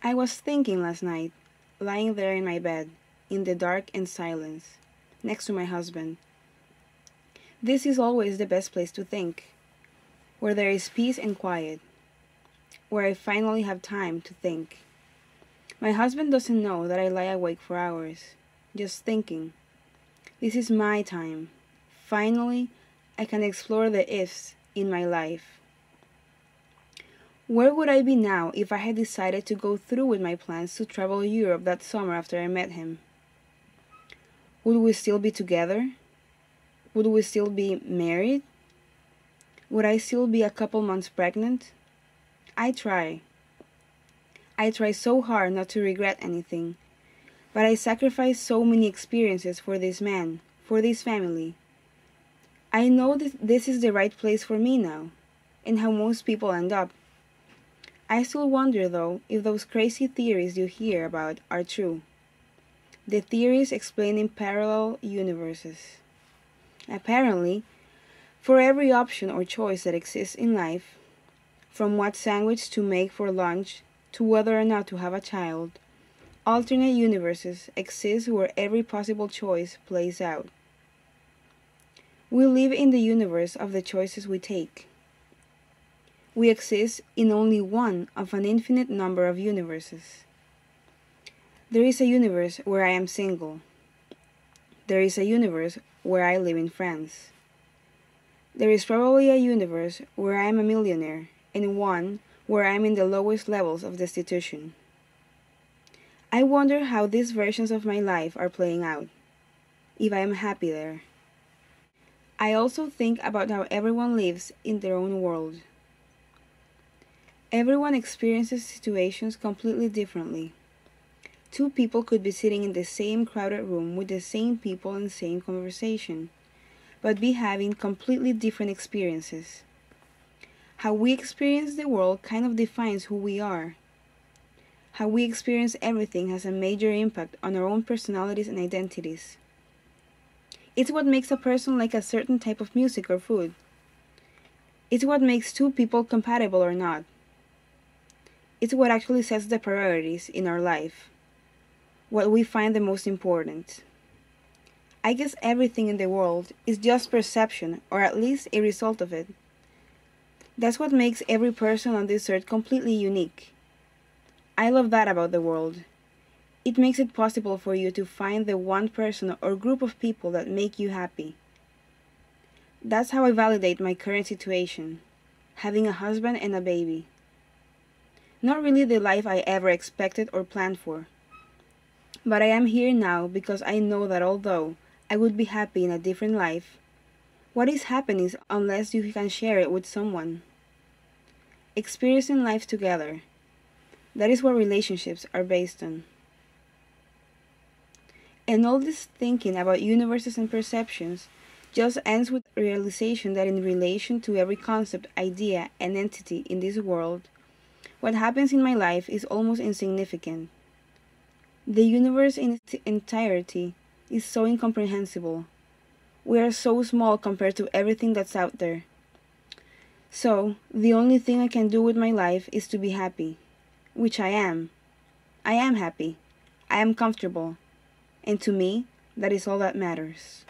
I was thinking last night, lying there in my bed, in the dark and silence, next to my husband. This is always the best place to think, where there is peace and quiet, where I finally have time to think. My husband doesn't know that I lie awake for hours, just thinking. This is my time. Finally, I can explore the ifs in my life. Where would I be now if I had decided to go through with my plans to travel Europe that summer after I met him? Would we still be together? Would we still be married? Would I still be a couple months pregnant? I try. I try so hard not to regret anything, but I sacrifice so many experiences for this man, for this family. I know that this is the right place for me now, and how most people end up. I still wonder, though, if those crazy theories you hear about are true. The theories explaining parallel universes. Apparently, for every option or choice that exists in life, from what sandwich to make for lunch to whether or not to have a child, alternate universes exist where every possible choice plays out. We live in the universe of the choices we take. We exist in only one of an infinite number of universes. There is a universe where I am single. There is a universe where I live in France. There is probably a universe where I am a millionaire, and one where I am in the lowest levels of destitution. I wonder how these versions of my life are playing out, if I am happy there. I also think about how everyone lives in their own world. Everyone experiences situations completely differently. Two people could be sitting in the same crowded room with the same people and same conversation, but be having completely different experiences. How we experience the world kind of defines who we are. How we experience everything has a major impact on our own personalities and identities. It's what makes a person like a certain type of music or food. It's what makes two people compatible or not. It's what actually sets the priorities in our life, what we find the most important. I guess everything in the world is just perception, or at least a result of it. That's what makes every person on this earth completely unique. I love that about the world. It makes it possible for you to find the one person or group of people that make you happy. That's how I validate my current situation, having a husband and a baby. Not really the life I ever expected or planned for. But I am here now because I know that although I would be happy in a different life, what is happiness unless you can share it with someone? Experiencing life together. That is what relationships are based on. And all this thinking about universes and perceptions just ends with realization that in relation to every concept, idea, and entity in this world, what happens in my life is almost insignificant. The universe in its entirety is so incomprehensible. We are so small compared to everything that's out there. So, the only thing I can do with my life is to be happy, which I am. I am happy. I am comfortable. And to me, that is all that matters.